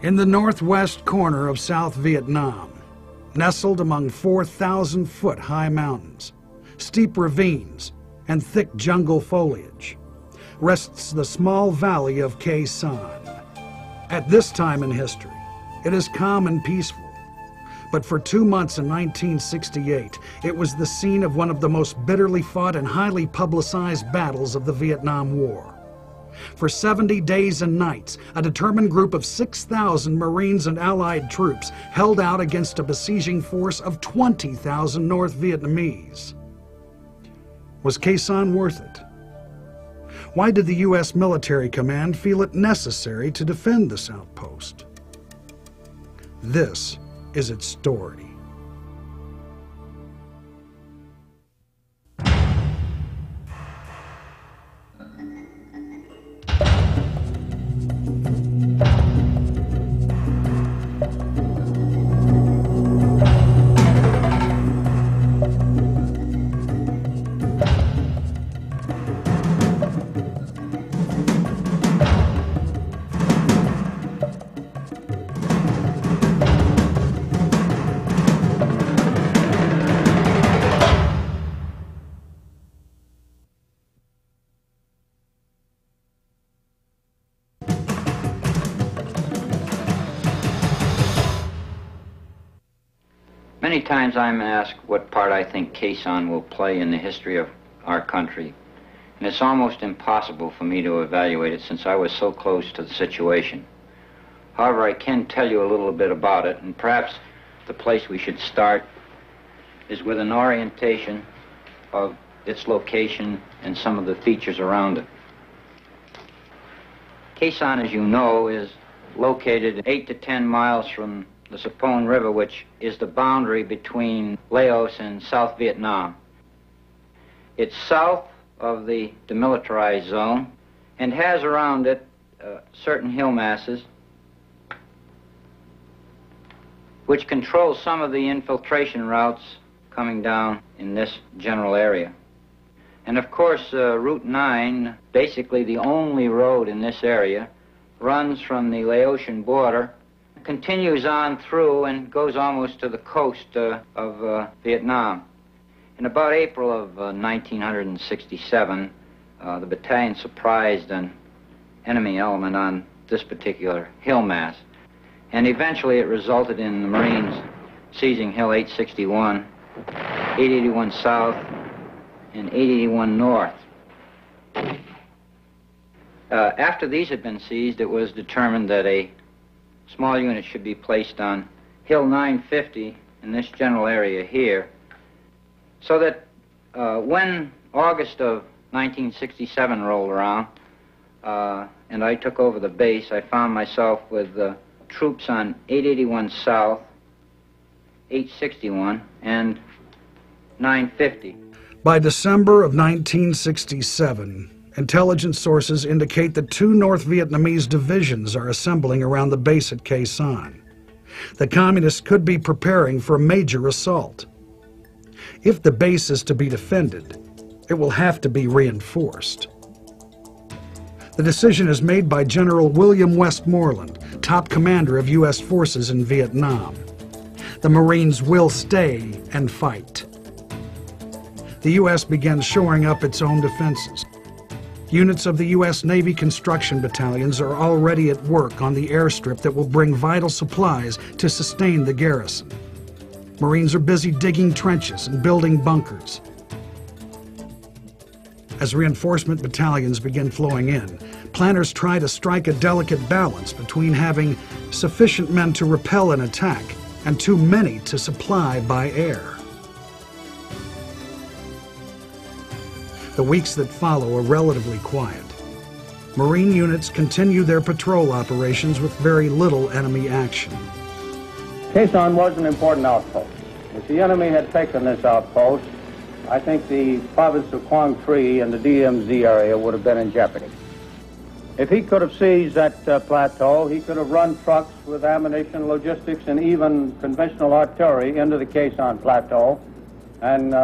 In the northwest corner of South Vietnam, nestled among 4,000-foot high mountains, steep ravines, and thick jungle foliage, rests the small valley of Khe Sanh. At this time in history, it is calm and peaceful, but for 2 months in 1968, it was the scene of one of the most bitterly fought and highly publicized battles of the Vietnam War. For 70 days and nights, a determined group of 6,000 Marines and Allied troops held out against a besieging force of 20,000 North Vietnamese. Was Khe Sanh worth it? Why did the U.S. military command feel it necessary to defend this outpost? This is its story. Many times I'm asked what part I think Khe Sanh will play in the history of our country, and it's almost impossible for me to evaluate it since I was so close to the situation. However, I can tell you a little bit about it, and perhaps the place we should start is with an orientation of its location and some of the features around it. Khe Sanh, as you know, is located 8 to 10 miles from the Sapone River, which is the boundary between Laos and South Vietnam. It's south of the demilitarized zone and has around it certain hill masses which control some of the infiltration routes coming down in this general area. And of course, Route 9, basically the only road in this area, runs from the Laotian border, continues on through and goes almost to the coast of Vietnam. In about April of 1967, the battalion surprised an enemy element on this particular hill mass, and eventually it resulted in the Marines seizing Hill 861, 881 South, and 881 North. After these had been seized, it was determined that a small unit should be placed on Hill 950 in this general area here, so that when August of 1967 rolled around and I took over the base, I found myself with troops on 881 South, 861, and 950. By December of 1967, intelligence sources indicate that 2 North Vietnamese divisions are assembling around the base at Khe Sanh. The Communists could be preparing for a major assault. If the base is to be defended, it will have to be reinforced. The decision is made by General William Westmoreland, top commander of U.S. forces in Vietnam. The Marines will stay and fight. The U.S. begins shoring up its own defenses. Units of the U.S. Navy construction battalions are already at work on the airstrip that will bring vital supplies to sustain the garrison. Marines are busy digging trenches and building bunkers. As reinforcement battalions begin flowing in, planners try to strike a delicate balance between having sufficient men to repel an attack and too many to supply by air. The weeks that follow are relatively quiet. Marine units continue their patrol operations with very little enemy action. Khe Sanh was an important outpost. If the enemy had taken this outpost, I think the province of Quang Tri and the DMZ area would have been in jeopardy. If he could have seized that plateau, he could have run trucks with ammunition, logistics, and even conventional artillery into the Khe Sanh plateau, and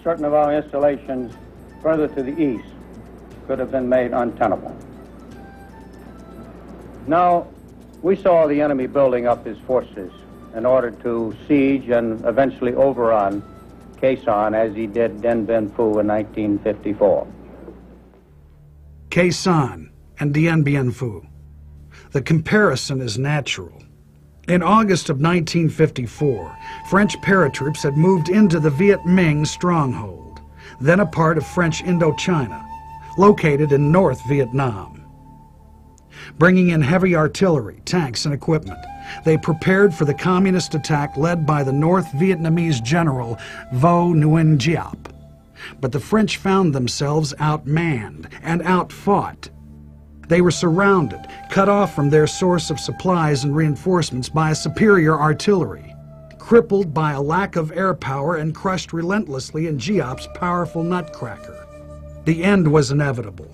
certain of our installations further to the east could have been made untenable. Now, We saw the enemy building up his forces in order to siege and eventually overrun Khe Sanh as he did Dien Bien Phu in 1954. Khe Sanh and Dien Bien Phu. The comparison is natural. In August of 1954, French paratroops had moved into the Viet Minh stronghold, then a part of French Indochina, located in North Vietnam. Bringing in heavy artillery, tanks, and equipment, they prepared for the communist attack led by the North Vietnamese general Vo Nguyen Giap. But the French found themselves outmanned and outfought. They were surrounded, cut off from their source of supplies and reinforcements by a superior artillery, crippled by a lack of air power and crushed relentlessly in Giap's powerful nutcracker. The end was inevitable.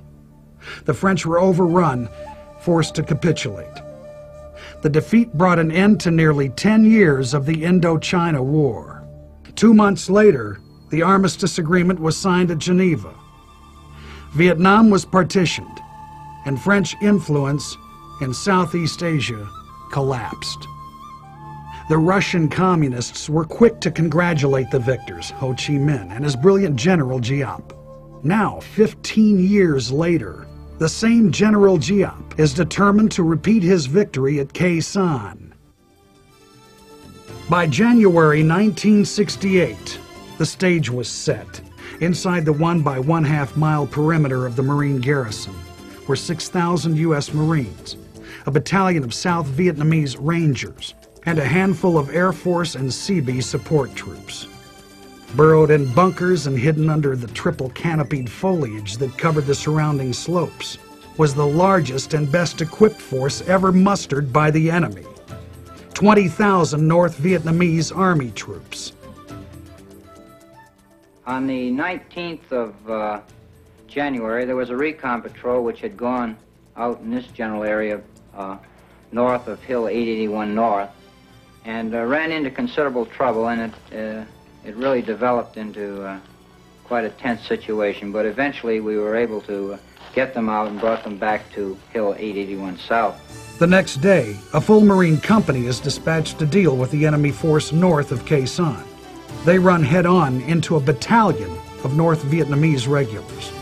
The French were overrun, forced to capitulate. The defeat brought an end to nearly 10 years of the Indochina War. 2 months later, the armistice agreement was signed at Geneva. Vietnam was partitioned, and French influence in Southeast Asia collapsed. The Russian communists were quick to congratulate the victors, Ho Chi Minh and his brilliant general Giap. Now, 15 years later, the same General Giap is determined to repeat his victory at Khe Sanh. By January 1968, the stage was set. Inside the 1 by 1/2 mile perimeter of the Marine garrison were 6,000 U.S. Marines, a battalion of South Vietnamese Rangers, and a handful of Air Force and Seabee support troops. Burrowed in bunkers and hidden under the triple canopied foliage that covered the surrounding slopes was the largest and best equipped force ever mustered by the enemy. 20,000 North Vietnamese Army troops. On the 19th of January, there was a recon patrol which had gone out in this general area north of Hill 881 North and ran into considerable trouble, and it really developed into quite a tense situation, but eventually we were able to get them out and brought them back to Hill 881 South. The next day, a full Marine company is dispatched to deal with the enemy force north of Khe Sanh. They run head-on into a battalion of North Vietnamese regulars.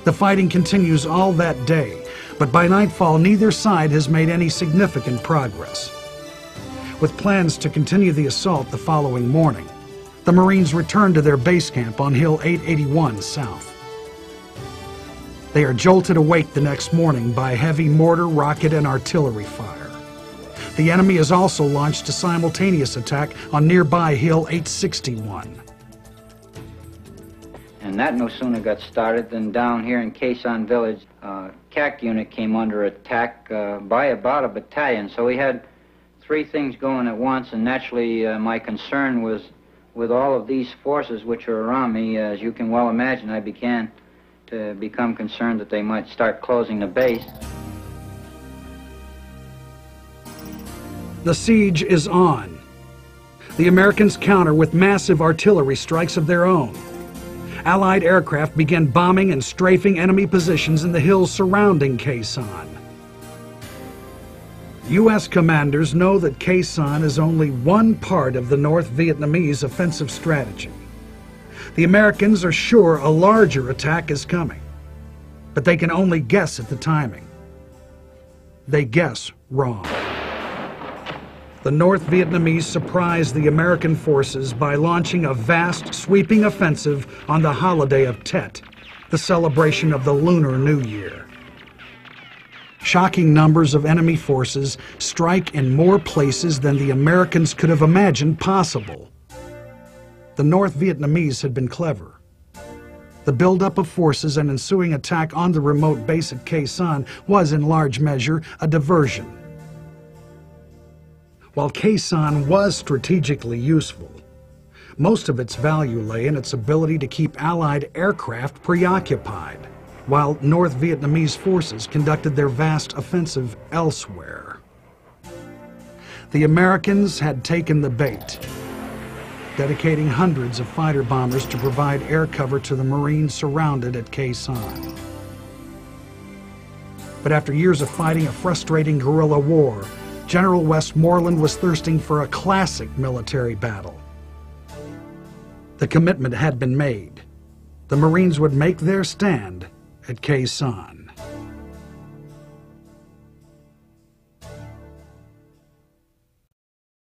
The fighting continues all that day, but by nightfall neither side has made any significant progress. With plans to continue the assault the following morning, the Marines return to their base camp on Hill 881 South. They are jolted awake the next morning by heavy mortar, rocket, and artillery fire. The enemy has also launched a simultaneous attack on nearby Hill 861. And that no sooner got started than down here in Khe Sanh village, CAC unit came under attack by about a battalion. So we had 3 things going at once, and naturally my concern was with all of these forces which are around me. As you can well imagine, I began to become concerned that they might start closing the base. The siege is on. The Americans counter with massive artillery strikes of their own. Allied aircraft begin bombing and strafing enemy positions in the hills surrounding Khe Sanh. U.S. commanders know that Khe Sanh is only one part of the North Vietnamese offensive strategy. The Americans are sure a larger attack is coming, but they can only guess at the timing. They guess wrong. The North Vietnamese surprised the American forces by launching a vast, sweeping offensive on the holiday of Tet, the celebration of the Lunar New Year. Shocking numbers of enemy forces strike in more places than the Americans could have imagined possible. The North Vietnamese had been clever. The buildup of forces and ensuing attack on the remote base at Khe Sanh was in large measure a diversion. While Khe Sanh was strategically useful, most of its value lay in its ability to keep Allied aircraft preoccupied, while North Vietnamese forces conducted their vast offensive elsewhere. The Americans had taken the bait, dedicating hundreds of fighter bombers to provide air cover to the Marines surrounded at Khe Sanh. But after years of fighting a frustrating guerrilla war, General Westmoreland was thirsting for a classic military battle. The commitment had been made. The Marines would make their stand at Khe Sanh.